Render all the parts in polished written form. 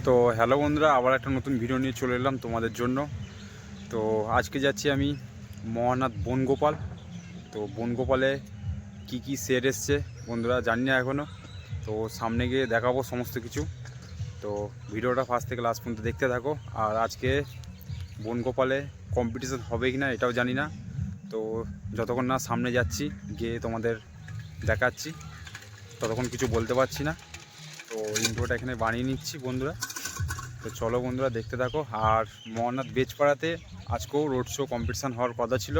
তো হ্যালো বন্ধুরা, আবার একটা নতুন ভিডিও নিয়ে চলে এলাম তোমাদের জন্য। তো আজকে যাচ্ছি আমি মহানাথ বনগোপাল। তো বনগোপালে কি কি সেট এসছে বন্ধুরা জানি না এখনও। তো সামনে গিয়ে দেখাবো সমস্ত কিছু। তো ভিডিওটা ফার্স্ট থেকে লাস্ট পর্যন্ত দেখতে থাকো। আর আজকে বনগোপালে কম্পিটিশান হবে কি না এটাও জানি না। তো যতক্ষণ না সামনে যাচ্ছি গিয়ে তোমাদের দেখাচ্ছি, ততক্ষণ কিছু বলতে পারছি না। তো ইন্ট্রোটা এখানে বানিয়ে নিচ্ছি বন্ধুরা। তো চলো বন্ধুরা দেখতে থাকো। আর মহানাথ বেজপাড়াতে আজকেও রোড শো কম্পিটিশান হওয়ার কথা ছিল,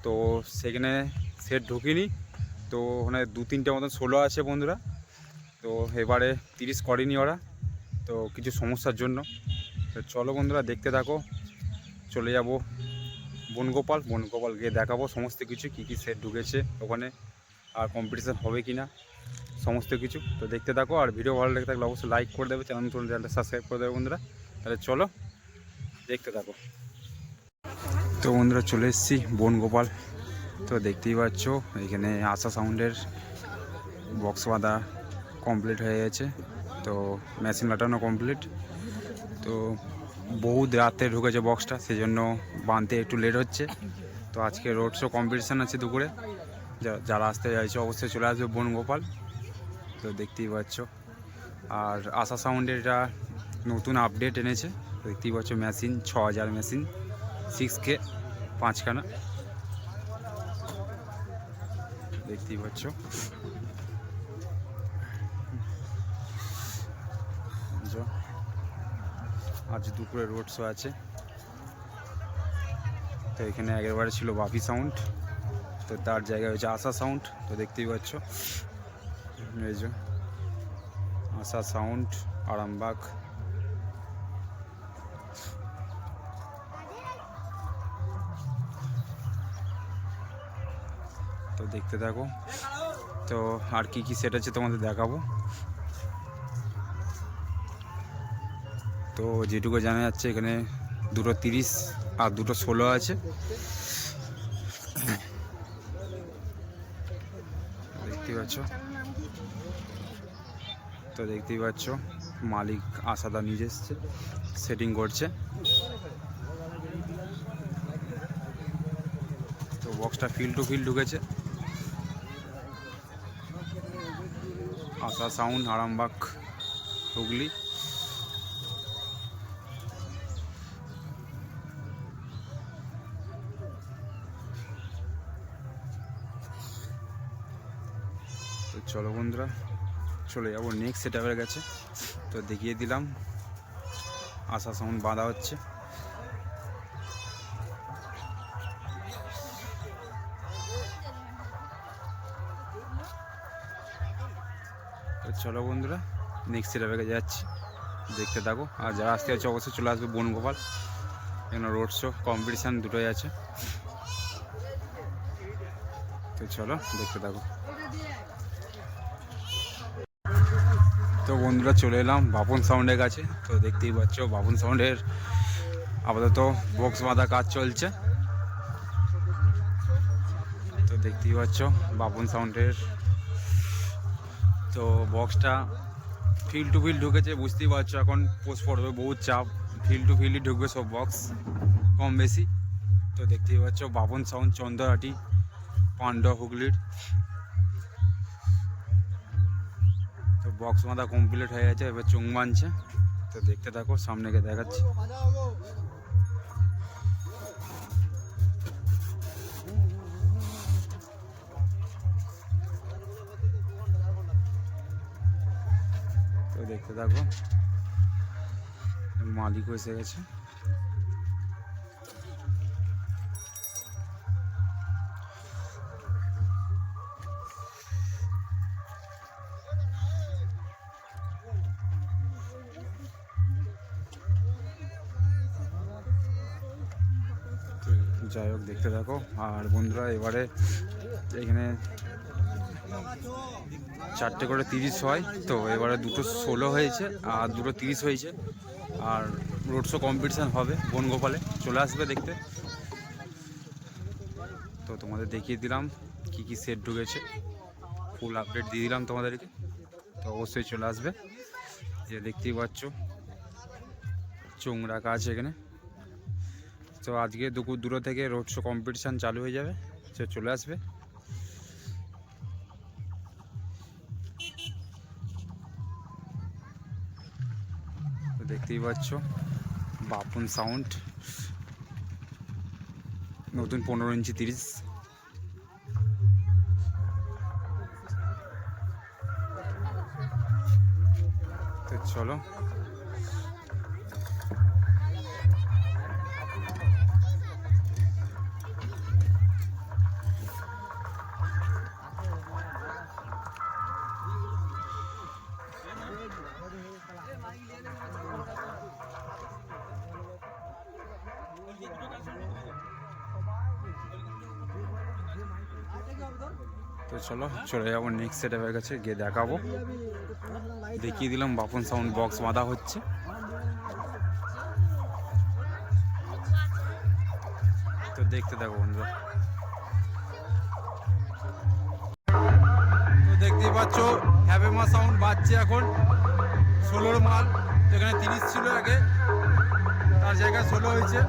তো সেখানে সেট ঢুকিনি। তো ওখানে 2-3টে মতন ষোলো আছে বন্ধুরা। তো এবারে 30 করেনি ওরা, তো কিছু সমস্যার জন্য। তো চলো বন্ধুরা দেখতে থাকো। চলে যাব বনগোপাল গিয়ে দেখাবো সমস্ত কিছু, কী কী সেট ঢুকেছে ওখানে, আর কম্পিটিশান হবে কি না সমস্ত কিছু। তো দেখতে থাকো। আর ভিডিও ভালো লেগে থাকলে অবশ্যই লাইক করে দেবে, চ্যানেলটা সাবস্ক্রাইব করে দেবে বন্ধুরা। তাহলে চলো দেখতে থাকো। তো বন্ধুরা চলে এসেছি বনগোপাল। তো দেখতেই পাচ্ছ এখানে আশা সাউন্ডের বক্স বাঁধা কমপ্লিট হয়ে গেছে। তো মেশিন লাটানো কমপ্লিট। তো বহুত রাতে ঢুকেছে বক্সটা, সেই জন্য বাঁধতে একটু লেট হচ্ছে। তো আজকে রোড শো কম্পিটিশান আছে দুপুরে, যারা আসতে চাইছে অবশ্যই চলে আসবে বনগোপাল। তো দেখতেই পাচ্ছ। আর আশা সাউন্ডের এটা নতুন আপডেট এনেছে। দেখতেই পাচ্ছ মেশিন 6000 মেশিন 6K 5খানা দেখতেই পাচ্ছ। আজ দুপুরে রোড শো আছে। তো এখানে আগেরবারে ছিল বাপি সাউন্ড, তো তার জায়গায় হচ্ছে আশা সাউন্ড। তো দেখতেই পাচ্ছ এই যে আশা সাউন্ড আরামবাগ। তো দেখতে থাকো। তো আর কি কি সেট আছে তোমাদের দেখাবো। তো যেটুকু জানা যাচ্ছে এখানে দুটো 30 আর দুটো 16 আছে। দেখতেই পাচ্ছ। তো দেখতেই পাচ্ছ মালিক আশাদা নিজে এসছে, সেটিং করছে। তো বক্সটা ফিল টু ফিল ঢুকেছে। আশা সাউন্ড আরামবাগ হুগলি। তো চলো বন্ধুরা চলে যাবো নেক্সট সেটআপের কাছে। তো দেখিয়ে দিলাম আশা সাউন্ড বাঁধা হচ্ছে। তো চলো বন্ধুরা নেক্সট সেটআপের কাছে যাচ্ছি, দেখতে থাকো। আর যারা আসতে আছে অবশ্যই চলে আসবে বনগোপাল। এখানে রোড শো কম্পিটিশান দুটোই আছে। তো চলো দেখতে থাকো। তো বন্ধুরা চলে এলাম বাপন সাউন্ডের কাছে। তো দেখতেই পাচ্ছ বাপন সাউন্ডের আপাতত বক্স বাঁধা কাজ চলছে। তো দেখতেই পাচ্ছ বাপন সাউন্ডের তো বক্সটা ফিল টু ফিল ঢুকেছে। বুঝতেই পারছো এখন পোস্ট পড়বে, বহুত চাপ, ফিল টু ফিলই ঢুকবে সব বক্স কম বেশি। তো দেখতেই পাচ্ছ বাপন সাউন্ড চন্দ্রহাটি পান্ডা হুগলির। তো বক্স বাঁধা কমপ্লিট হয়ে গেছে, এবার চুং বাঁধছে। তো দেখতে থাকো, সামনে গিয়ে দেখাচ্ছি। তো দেখতে থাকো, মালিকও এসে গেছে। যাই হোক দেখতে থাকো। আর বন্ধুরা এবারে এখানে 4টে করে 30 হয়। তো এবারে দুটো 16 হয়েছে আর দুটো 30 হয়েছে। আর রোড শো কম্পিটিশান হবে বনগোপালে, চলে আসবে দেখতে। তো তোমাদের দেখিয়ে দিলাম কি কি সেট ঢুকেছে, ফুল আপডেট দিয়ে দিলাম তোমাদেরকে। তো অবশ্যই চলে আসবে। যে দেখতেই পাচ্ছ চোং রাখা আছে এখানে। তো আজকে দুপুর 2টা থেকে রোড শো কম্পিটিশান চালু হয়ে যাবে, সে চলে আসবে। তো দেখতেই পাচ্ছ বাপন সাউন্ড, নতুন 15 ইঞ্চি 30। তো চলো চলে যাবো নেক্সট সেটআপের কাছে, গিয়ে দেখাবো। দেখিয়ে দিলাম বাপন সাউন্ড বক্স বাঁধা হচ্ছে। তো দেখতে থাকো বন্ধুরা। তো দেখতেই পাচ্ছ হ্যাভেমা সাউন্ড বাজছে এখন। 16 মাল, এখানে 30 ছিল আগে, তার জায়গায় 16 হয়েছে।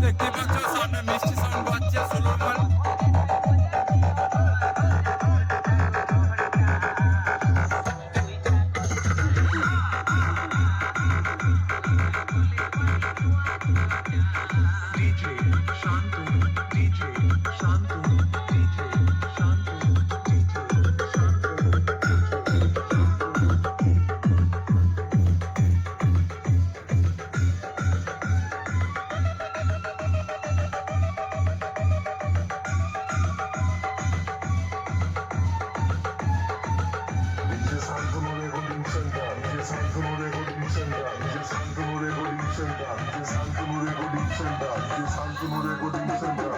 দেখতে পাচ্ছ সামনে মিষ্টি সাউন্ড বাজছে 16 মাল। Center,